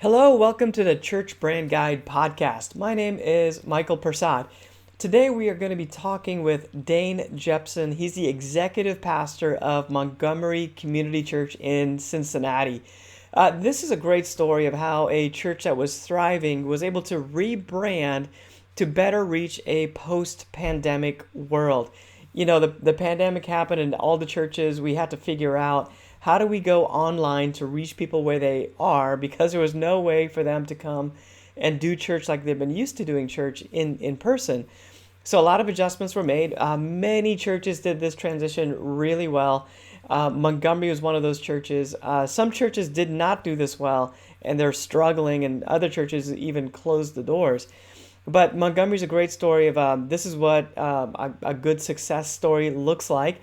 Hello, welcome to the Church Brand Guide podcast. My name is Michael Persad. Today we are going to be talking with Dain Jepson. He's the executive pastor of Montgomery Community Church in Cincinnati. This is a great story of how a church that was thriving was able to rebrand to better reach a post-pandemic world. You know, the pandemic happened and all the churches, we had to figure out how do we go online to reach people where they are, because there was no way for them to come and do church like they've been used to doing church in person. So a lot of adjustments were made. Many churches did this transition really well. Montgomery was one of those churches. Some churches did not do this well, and they're struggling, and other churches even closed the doors. But Montgomery's a great story of this is what a good success story looks like.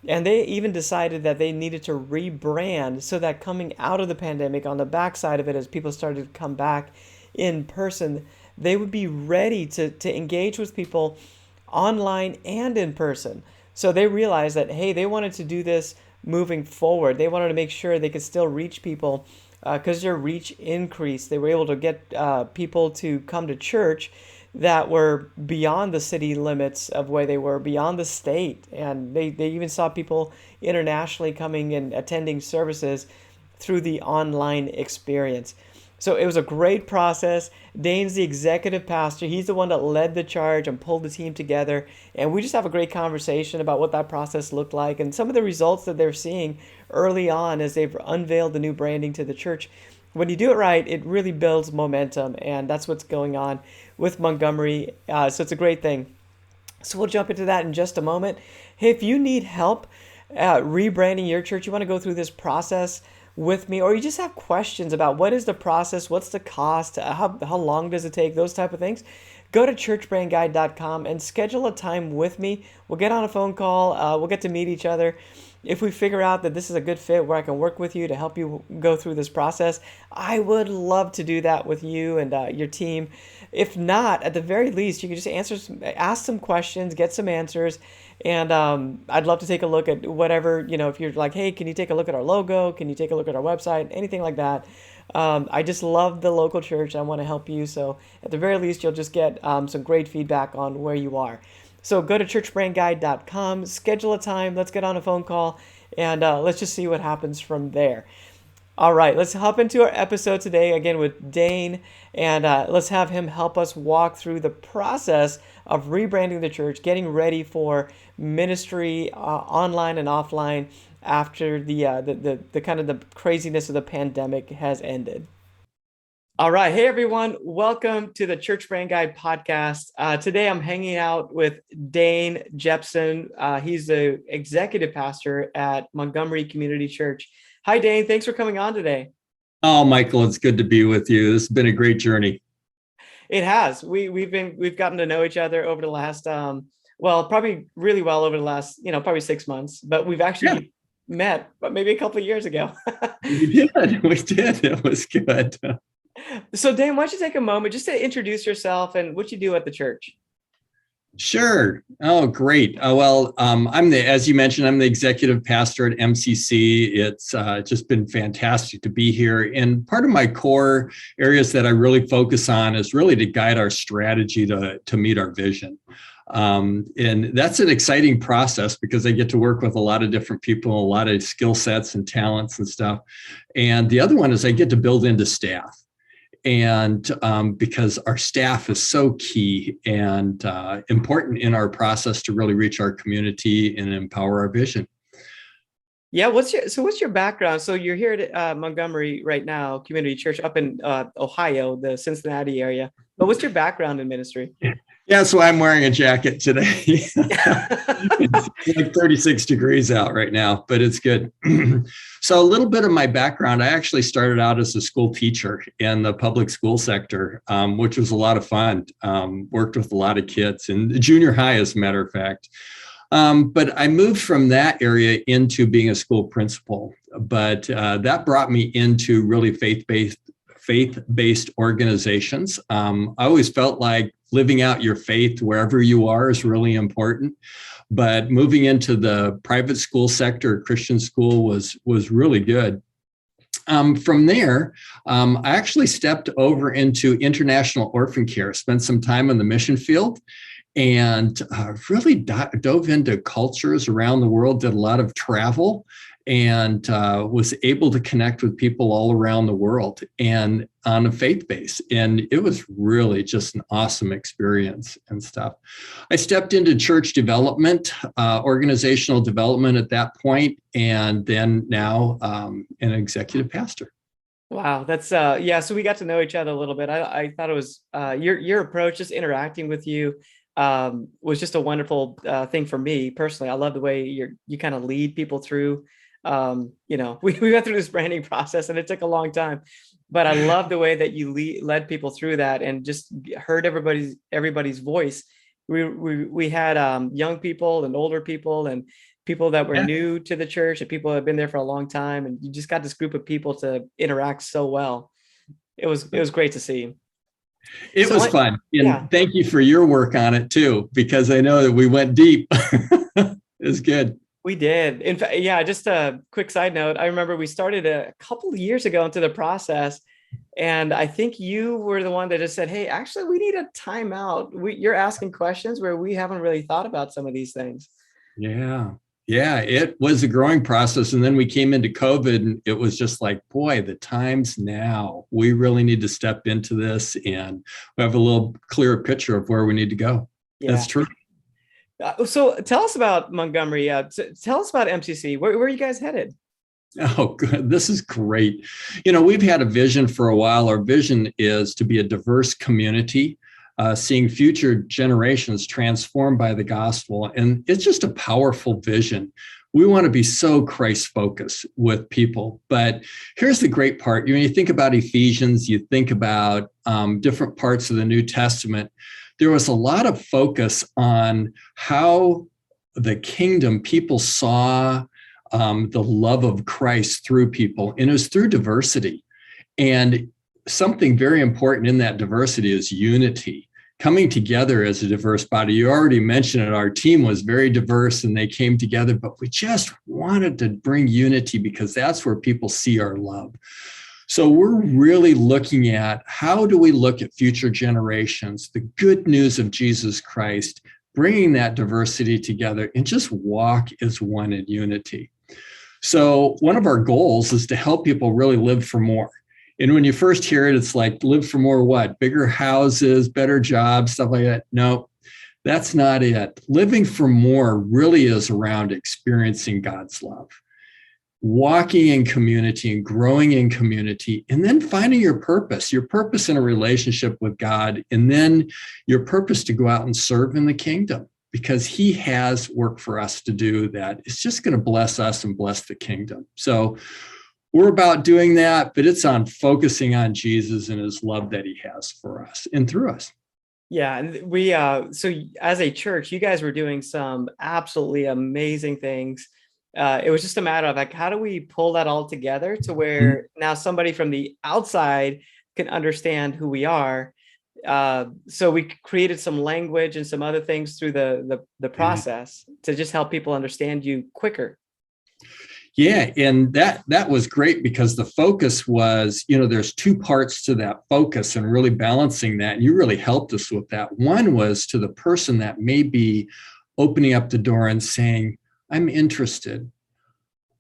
And they even decided that they needed to rebrand so that coming out of the pandemic, on the backside of it, as people started to come back in person, they would be ready to engage with people online and in person. So they realized that, hey, they wanted to do this moving forward. They wanted to make sure they could still reach people because their reach increased. They were able to get people to come to church that were beyond the city limits of where they were, beyond the state. And they even saw people internationally coming and attending services through the online experience. So it was a great process. Dain's the executive pastor. He's the one that led the charge and pulled the team together. And we just have a great conversation about what that process looked like and some of the results that they're seeing early on as they've unveiled the new branding to the church. When you do it right, it really builds momentum, and that's what's going on with Montgomery. So it's a great thing. So we'll jump into that in just a moment. Hey, if you need help rebranding your church, you want to go through this process with me, or you just have questions about what is the process, what's the cost, how long does it take, those type of things, go to churchbrandguide.com and schedule a time with me. We'll get on a phone call. We'll get to meet each other. If we figure out that this is a good fit where I can work with you to help you go through this process, I would love to do that with you and your team. If not, at the very least, you can just ask some questions, get some answers, and I'd love to take a look at whatever, if you're like, hey, can you take a look at our logo? Can you take a look at our website? Anything like that. I just love the local church. I want to help you. So at the very least, you'll just get some great feedback on where you are. So go to churchbrandguide.com, schedule a time, let's get on a phone call, and let's just see what happens from there. All right, let's hop into our episode today, again with Dain, and let's have him help us walk through the process of rebranding the church, getting ready for ministry online and offline after the kind of the craziness of the pandemic has ended. All right. Hey, everyone. Welcome to the Church Brand Guide podcast. Today, I'm hanging out with Dain Jepson. He's the executive pastor at Montgomery Community Church. Hi, Dain. Thanks for coming on today. Oh, Michael, it's good to be with you. This has been a great journey. It has. We've gotten to know each other over the last, probably really well over the last, probably 6 months, but we've actually met, but maybe a couple of years ago. We did. It was good. So, Dain, why don't you take a moment just to introduce yourself and what you do at the church? Sure. Oh, great. As you mentioned, I'm the executive pastor at MCC. It's just been fantastic to be here. And part of my core areas that I really focus on is really to guide our strategy to meet our vision. And that's an exciting process because I get to work with a lot of different people, a lot of skill sets and talents and stuff. And the other one is I get to build into staff. And because our staff is so key and important in our process to really reach our community and empower our vision. Yeah, what's your background? So you're here at Montgomery right now, Community Church up in Ohio, the Cincinnati area. But what's your background in ministry? Yeah, so I'm wearing a jacket today. It's like 36 degrees out right now, but it's good. So a little bit of my background, I actually started out as a school teacher in the public school sector, which was a lot of fun. Worked with a lot of kids in junior high, as a matter of fact. But I moved from that area into being a school principal. But that brought me into really faith-based organizations. I always felt like living out your faith wherever you are is really important. But moving into the private school sector, Christian school was really good. From there, I actually stepped over into international orphan care, spent some time in the mission field, and really dove into cultures around the world, did a lot of travel, and was able to connect with people all around the world and on a faith base. And it was really just an awesome experience and stuff. I stepped into church development, organizational development at that point, and then now an executive pastor. Wow, that's yeah. So we got to know each other a little bit. I thought it was your approach, just interacting with you, was just a wonderful thing for me personally. I love the way you kind of lead people through. We went through this branding process and it took a long time, but I love the way that you led people through that and just heard everybody's voice. We had young people and older people and people that were new to the church and people that have been there for a long time, and you just got this group of people to interact so well. It was great to see. It was fun. And thank you for your work on it too, because I know that we went deep. It was good. We did. In fact, just a quick side note. I remember we started a couple of years ago into the process, and I think you were the one that just said, hey, actually, we need a timeout. You're asking questions where we haven't really thought about some of these things. Yeah, it was a growing process. And then we came into COVID and it was just like, boy, the time's now. We really need to step into this and we have a little clearer picture of where we need to go. Yeah. That's true. So tell us about Montgomery. Tell us about MCC. Where are you guys headed? Oh, good. This is great. We've had a vision for a while. Our vision is to be a diverse community, seeing future generations transformed by the gospel. And it's just a powerful vision. We want to be so Christ-focused with people. But here's the great part. When you think about Ephesians, you think about different parts of the New Testament, there was a lot of focus on how the kingdom, people saw the love of Christ through people, and it was through diversity. And something very important in that diversity is unity, coming together as a diverse body. You already mentioned it. Our team was very diverse and they came together, but we just wanted to bring unity because that's where people see our love. So we're really looking at how do we look at future generations, the good news of Jesus Christ, bringing that diversity together and just walk as one in unity. So one of our goals is to help people really live for more. And when you first hear it, it's like live for more what? Bigger houses, better jobs, stuff like that. No, that's not it. Living for more really is around experiencing God's love, walking in community and growing in community, and then finding your purpose in a relationship with God, and then your purpose to go out and serve in the kingdom, because he has work for us to do that. It's just going to bless us and bless the kingdom. So we're about doing that, but it's on focusing on Jesus and his love that he has for us and through us. Yeah. And we, so as a church, you guys were doing some absolutely amazing things. It was just a matter of like, how do we pull that all together to where now somebody from the outside can understand who we are. So we created some language and some other things through the process to just help people understand you quicker. Yeah, and that was great because the focus was, there's two parts to that focus and really balancing that. And you really helped us with that. One was to the person that may be opening up the door and saying, I'm interested.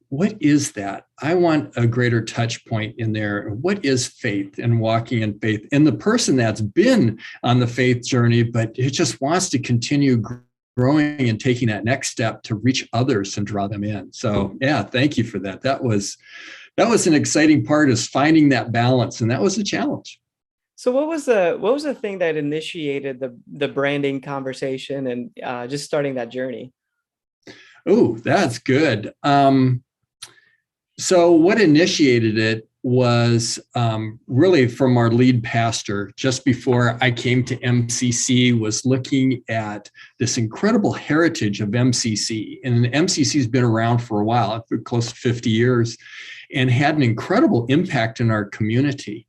What is that? I want a greater touch point in there. What is faith and walking in faith? And the person that's been on the faith journey, but it just wants to continue growing and taking that next step to reach others and draw them in. So yeah, thank you for that. That was an exciting part, is finding that balance. And that was a challenge. So what was the thing that initiated the branding conversation and just starting that journey? Oh, that's good. So what initiated it was really from our lead pastor just before I came to MCC, was looking at this incredible heritage of MCC. And MCC has been around for a while, for close to 50 years, and had an incredible impact in our community.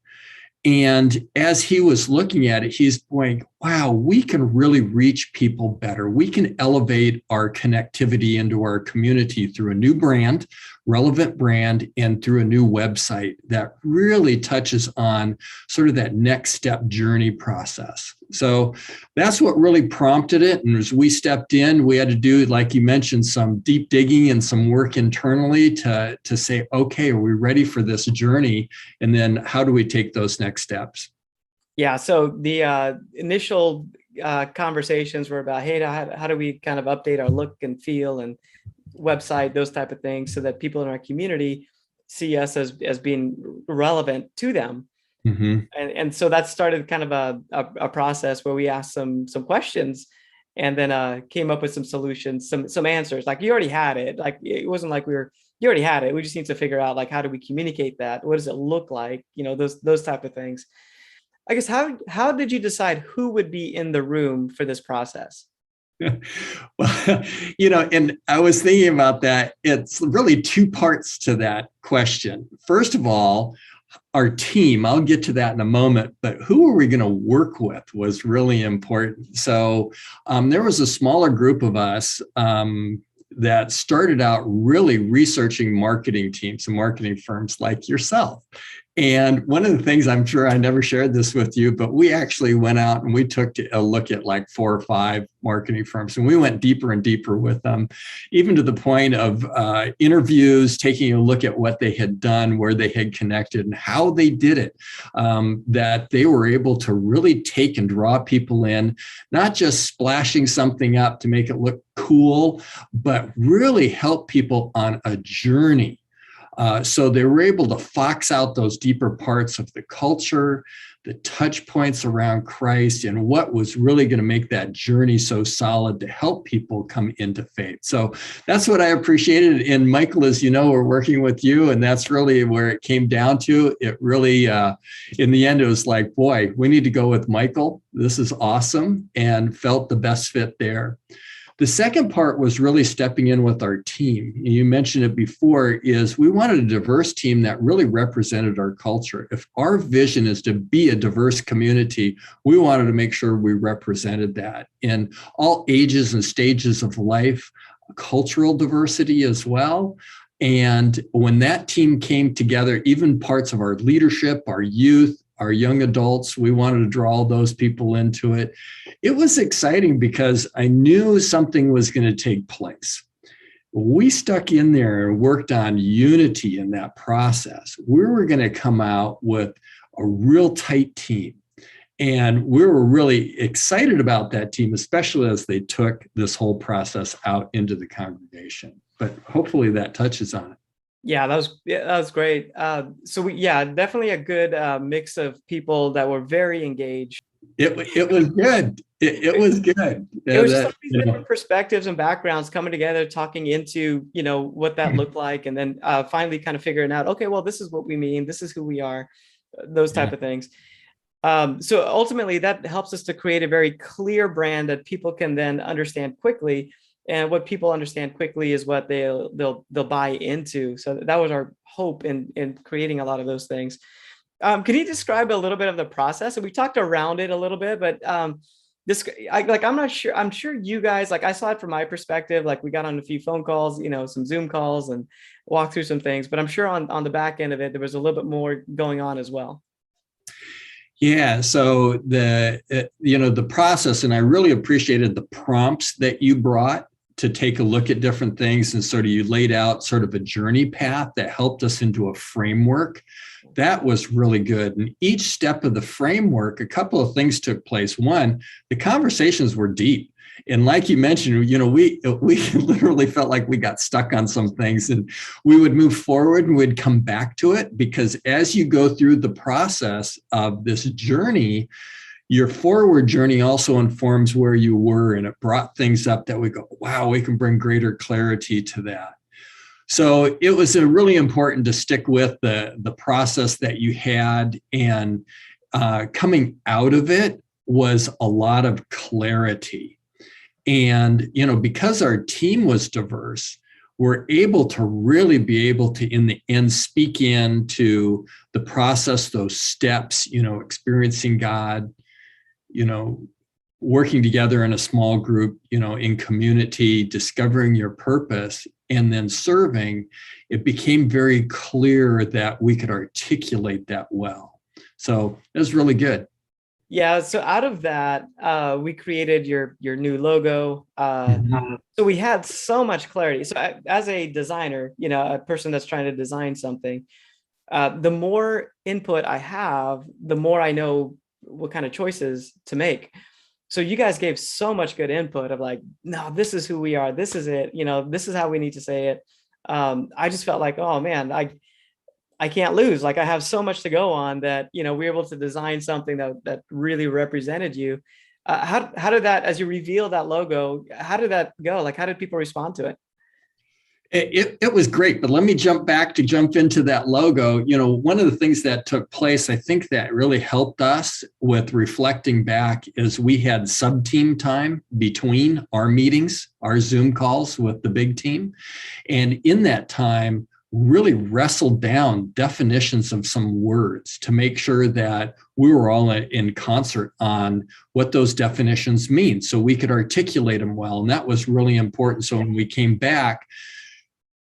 And as he was looking at it, he's going, wow, we can really reach people better. We can elevate our connectivity into our community through a new brand, relevant brand, and through a new website that really touches on sort of that next step journey process. So that's what really prompted it. And as we stepped in, we had to do, like you mentioned, some deep digging and some work internally to say, okay, are we ready for this journey? And then how do we take those next steps? Yeah. So the initial conversations were about, hey, how do we kind of update our look and feel and website, those type of things, so that people in our community see us as being relevant to them. Mm-hmm. And so that started kind of a process where we asked some questions, and then came up with some solutions, some answers. Like, you already had it. Like, it wasn't like you already had it. We just need to figure out, like, how do we communicate that? What does it look like? Those type of things. I guess, how did you decide who would be in the room for this process? Well, and I was thinking about that. It's really two parts to that question. First of all, our team, I'll get to that in a moment, but who are we going to work with was really important. So there was a smaller group of us that started out really researching marketing teams and marketing firms like yourself. And one of the things, I'm sure I never shared this with you, but we actually went out and we took a look at like 4 or 5 marketing firms, and we went deeper and deeper with them, even to the point of interviews, taking a look at what they had done, where they had connected, and how they did it, that they were able to really take and draw people in, not just splashing something up to make it look cool, but really help people on a journey. So they were able to fox out those deeper parts of the culture, the touch points around Christ, and what was really going to make that journey so solid to help people come into faith. So that's what I appreciated. And Michael, as you know, we're working with you, and that's really where it came down to. It really, in the end, it was like, boy, we need to go with Michael. This is awesome, and felt the best fit there. The second part was really stepping in with our team. You mentioned it before, is we wanted a diverse team that really represented our culture. If our vision is to be a diverse community, we wanted to make sure we represented that in all ages and stages of life, cultural diversity as well. And when that team came together, even parts of our leadership, our youth, our young adults, we wanted to draw all those people into it. It was exciting because I knew something was going to take place. We stuck in there and worked on unity in that process. We were going to come out with a real tight team. And we were really excited about that team, especially as they took this whole process out into the congregation. But hopefully that touches on it. Yeah, that was great. Definitely a good mix of people that were very engaged. It was good. It was good. It was just all these different perspectives and backgrounds coming together, talking into, what that looked like, and then finally kind of figuring out, okay, well, this is what we mean, this is who we are, those type of things. So ultimately, that helps us to create a very clear brand that people can then understand quickly. And what people understand quickly is what they'll buy into. So that was our hope in creating a lot of those things. Can you describe a little bit of the process? And we talked around it a little bit, but I'm not sure. I'm sure you guys, like, I saw it from my perspective. Like, we got on a few phone calls, some Zoom calls, and walked through some things. But I'm sure on the back end of it, there was a little bit more going on as well. Yeah. So the process, and I really appreciated the prompts that you brought to take a look at different things, and sort of you laid out sort of a journey path that helped us into a framework. That was really good. And each step of the framework, a couple of things took place. One, the conversations were deep. And like you mentioned, we literally felt like we got stuck on some things, and we would move forward and we'd come back to it, because as you go through the process of this journey, your forward journey also informs where you were, and it brought things up that we go, wow, we can bring greater clarity to that. So it was really important to stick with the process that you had, and coming out of it was a lot of clarity. And, because our team was diverse, we're able to really be able to, in the end, speak into the process, those steps, experiencing God, working together in a small group, in community, discovering your purpose, and then serving, it became very clear that we could articulate that well. So it was really good. Yeah. So out of that, we created your new logo. So we had so much clarity. So as a designer, a person that's trying to design something, the more input I have, the more I know what kind of choices to make. So you guys gave so much good input of like, no, this is who we are. This is it. This is how we need to say it. I just felt like, oh man, I can't lose. Like I have so much to go on that, we're able to design something that really represented you. How did that, as you reveal that logo, how did that go? Like, how did people respond to it? It was great, but let me jump into that logo. One of the things that took place, I think that really helped us with reflecting back, is we had sub-team time between our meetings, our Zoom calls with the big team. And in that time, really wrestled down definitions of some words to make sure that we were all in concert on what those definitions mean so we could articulate them well. And that was really important. So when we came back,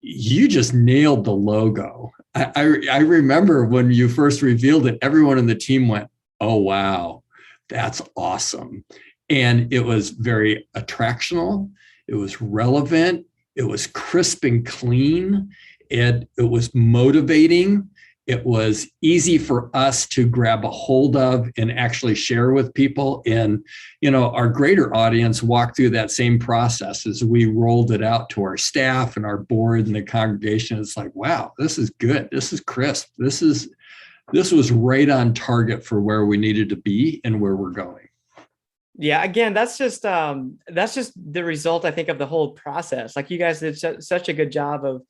you just nailed the logo. I remember when you first revealed it, everyone in the team went, oh, wow, that's awesome. And it was very attractional. It was relevant. It was crisp and clean. It was motivating. It was easy for us to grab a hold of and actually share with people. And, our greater audience walked through that same process as we rolled it out to our staff and our board and the congregation. It's like, wow, this is good. This is crisp. This was right on target for where we needed to be and where we're going. Yeah, again, that's just the result, I think, of the whole process. Like you guys did such a good job of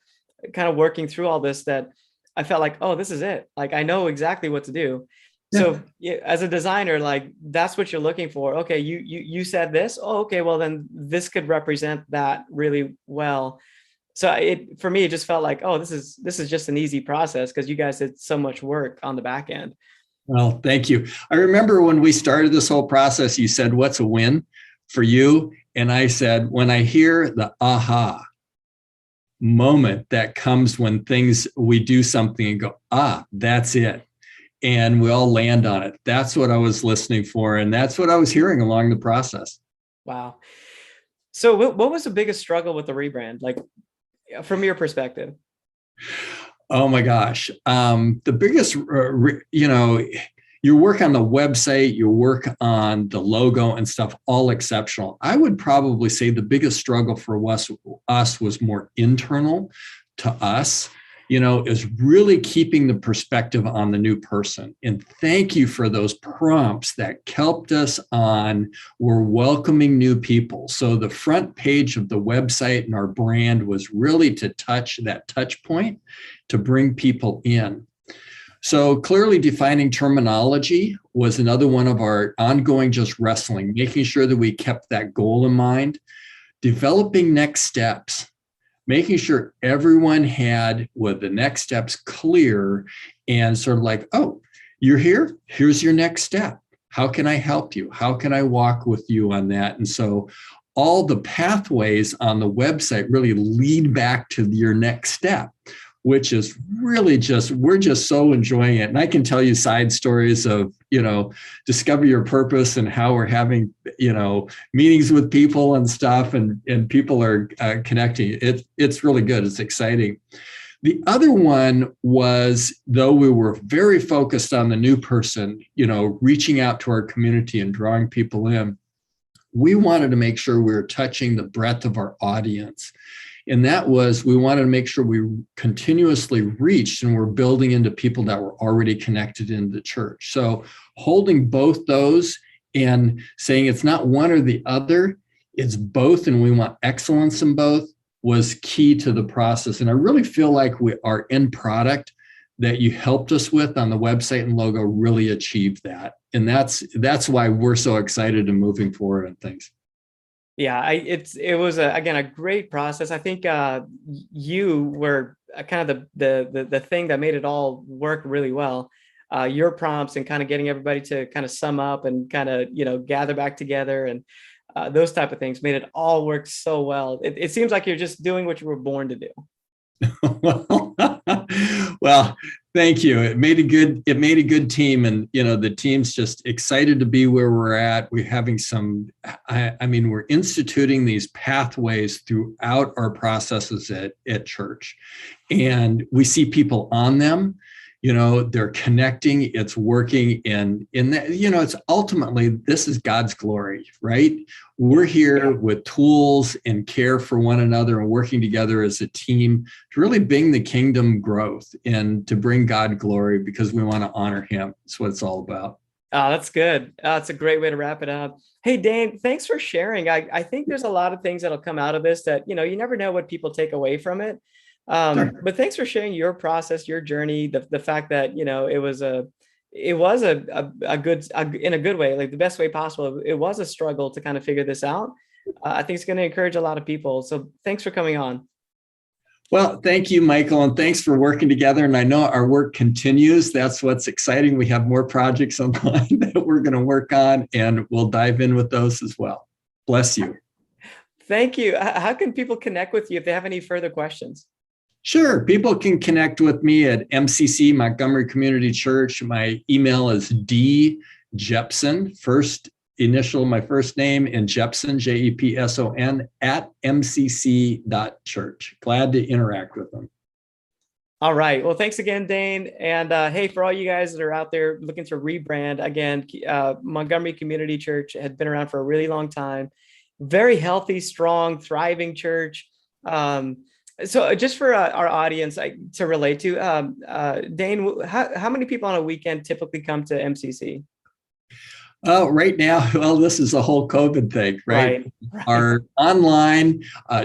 kind of working through all this that I felt like, oh, this is it. Like, I know exactly what to do. Yeah. So as a designer, like that's what you're looking for. Okay. You said this. Oh, okay. Well, then this could represent that really well. So for me, it just felt like, oh, this is just an easy process because you guys did so much work on the back end. Well, thank you. I remember when we started this whole process, you said, what's a win for you? And I said, when I hear the aha moment that comes when we do something and go, that's it. And we all land on it. That's what I was listening for. And that's what I was hearing along the process. Wow. So what was the biggest struggle with the rebrand? Like from your perspective? Oh my gosh. The biggest, your work on the website, your work on the logo and stuff, all exceptional. I would probably say the biggest struggle for us was more internal to us, is really keeping the perspective on the new person. And thank you for those prompts that helped us on, we're welcoming new people. So the front page of the website and our brand was really to touch that touch point to bring people in. So clearly defining terminology was another one of our ongoing just wrestling, making sure that we kept that goal in mind, developing next steps, making sure everyone had the next steps clear and sort of like, oh, you're here, here's your next step. How can I help you? How can I walk with you on that? And so all the pathways on the website really lead back to your next step, which is really we're just so enjoying it. And I can tell you side stories of, discover your purpose and how we're having, meetings with people and stuff and people are connecting. It's really good. It's exciting. The other one was, though we were very focused on the new person, reaching out to our community and drawing people in, we wanted to make sure we were touching the breadth of our audience. And that was, we wanted to make sure we continuously reached and were building into people that were already connected in the church. So holding both those and saying it's not one or the other, it's both, and we want excellence in both, was key to the process. And I really feel like our end product that you helped us with on the website and logo really achieved that. And that's why we're so excited and moving forward on things. Yeah, it was again a great process. I think you were kind of the thing that made it all work really well. your prompts and kind of getting everybody to kind of sum up and kind of, gather back together, and those type of things made it all work so well. It seems like you're just doing what you were born to do. Well, thank you. It made a good team, and the team's just excited to be where we're at. We're having we're instituting these pathways throughout our processes at church, and we see people on them. They're connecting, it's working, and in that, it's ultimately, this is God's glory, right? We're here with tools and care for one another and working together as a team to really bring the kingdom growth and to bring God glory, because we want to honor him. That's what it's all about. Oh, that's good. That's a great way to wrap it up. Hey, Dain, thanks for sharing. I think there's a lot of things that'll come out of this that, you never know what people take away from it. Sure. But thanks for sharing your process, your journey, the fact that, it was a good, in a good way, like the best way possible. It was a struggle to kind of figure this out. I think it's going to encourage a lot of people. So thanks for coming on. Well, thank you, Michael, and thanks for working together. And I know our work continues. That's what's exciting. We have more projects online that we're going to work on, and we'll dive in with those as well. Bless you. Thank you. How can people connect with you if they have any further questions? Sure. People can connect with me at MCC, Montgomery Community Church. My email is djepson, first initial, my first name, and Jepson, Jepson, @mcc.church. Glad to interact with them. All right. Well, thanks again, Dain. And hey, for all you guys that are out there looking to rebrand, again, Montgomery Community Church had been around for a really long time. Very healthy, strong, thriving church. So just for our audience to relate to, Dain, how many people on a weekend typically come to MCC? Right now, well, this is a whole COVID thing, right? Our online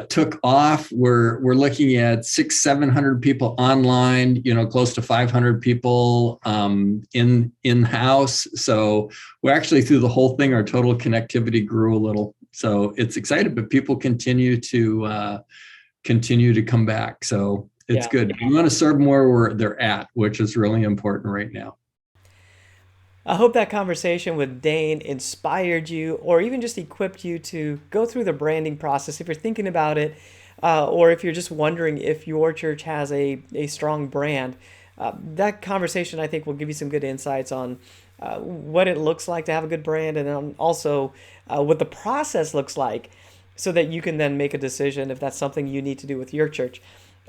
took off. We're looking at 600-700 people online, close to 500 people in-house. So we're actually, through the whole thing, our total connectivity grew a little. So it's exciting, but people continue to come back. So it's good. We want to serve more where they're at, which is really important right now. I hope that conversation with Dain inspired you, or even just equipped you to go through the branding process if you're thinking about it, or if you're just wondering if your church has a strong brand. That conversation, I think, will give you some good insights on what it looks like to have a good brand, and also what the process looks like, so that you can then make a decision if that's something you need to do with your church.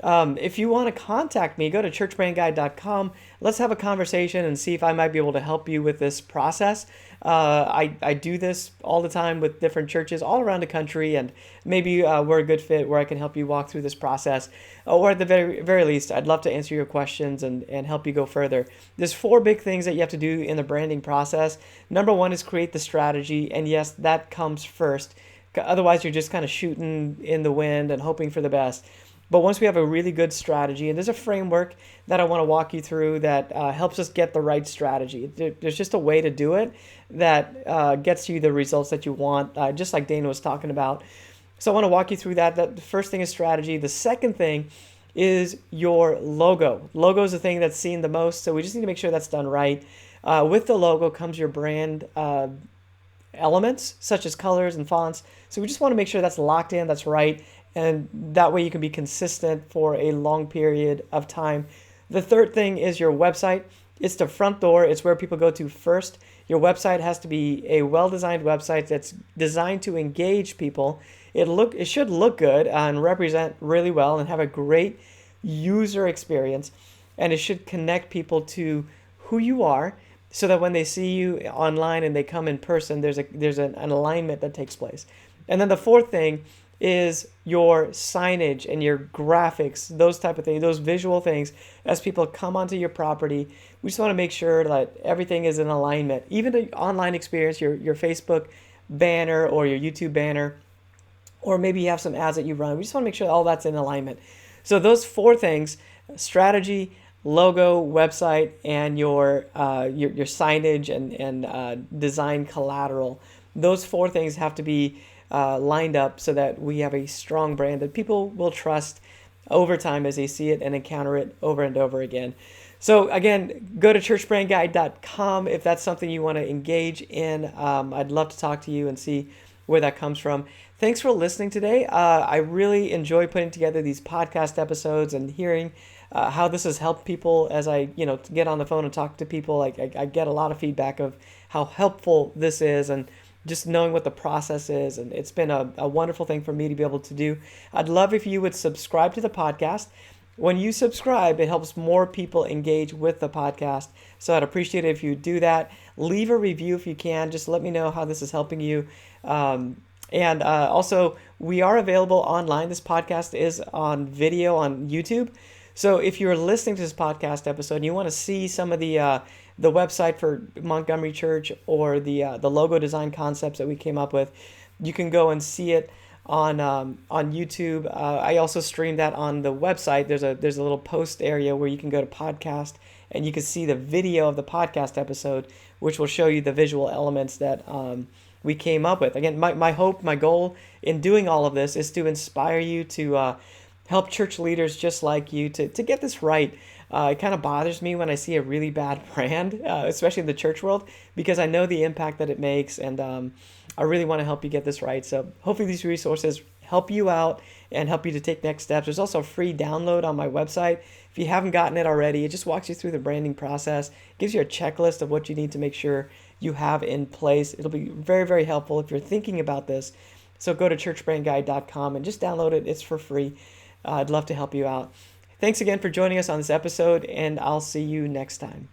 If you want to contact me, go to churchbrandguide.com. Let's have a conversation and see if I might be able to help you with this process. I do this all the time with different churches all around the country, and maybe we're a good fit where I can help you walk through this process. Or at the very least, I'd love to answer your questions and help you go further. There's 4 big things that you have to do in the branding process. Number 1 is create the strategy, and yes, that comes first. Otherwise, you're just kind of shooting in the wind and hoping for the best. But once we have a really good strategy, and there's a framework that I want to walk you through that helps us get the right strategy. There's just a way to do it that gets you the results that you want, just like Dain was talking about. So I want to walk you through that. The first thing is strategy. The second thing is your logo. Logo is the thing that's seen the most, so we just need to make sure that's done right. With the logo comes your brand elements, such as colors and fonts. So we just want to make sure that's locked in, that's right. And that way you can be consistent for a long period of time. The third thing is your website. It's the front door. It's where people go to first. Your website has to be a well-designed website that's designed to engage people. It should look good and represent really well and have a great user experience. And it should connect people to who you are, so that when they see you online and they come in person, there's an alignment that takes place. And then the fourth thing is your signage and your graphics, those type of things, those visual things. As people come onto your property, we just want to make sure that everything is in alignment. Even the online experience, your Facebook banner or your YouTube banner, or maybe you have some ads that you run. We just want to make sure all that's in alignment. So those 4 things: strategy, logo, website, and your signage and design collateral. Those 4 things have to be lined up so that we have a strong brand that people will trust over time as they see it and encounter it over and over again. So again, go to churchbrandguide.com if that's something you want to engage in. I'd love to talk to you and see where that comes from. Thanks for listening today. I really enjoy putting together these podcast episodes and hearing how this has helped people as I, get on the phone and talk to people. I get a lot of feedback of how helpful this is and just knowing what the process is. And it's been a wonderful thing for me to be able to do. I'd love if you would subscribe to the podcast. When you subscribe, it helps more people engage with the podcast. So I'd appreciate it if you do that. Leave a review if you can. Just let me know how this is helping you. And also, we are available online. This podcast is on video on YouTube. So if you're listening to this podcast episode and you want to see some of the website for Montgomery Church or the logo design concepts that we came up with, you can go and see it on YouTube. I also stream that on the website. There's a little post area where you can go to podcast and you can see the video of the podcast episode, which will show you the visual elements that we came up with. Again, my hope, my goal in doing all of this is to inspire you to help church leaders just like you to get this right. It kind of bothers me when I see a really bad brand, especially in the church world, because I know the impact that it makes, and I really want to help you get this right. So hopefully these resources help you out and help you to take next steps. There's also a free download on my website. If you haven't gotten it already, it just walks you through the branding process, gives you a checklist of what you need to make sure you have in place. It'll be very, very helpful if you're thinking about this. So go to churchbrandguide.com and just download it. It's for free. I'd love to help you out. Thanks again for joining us on this episode, and I'll see you next time.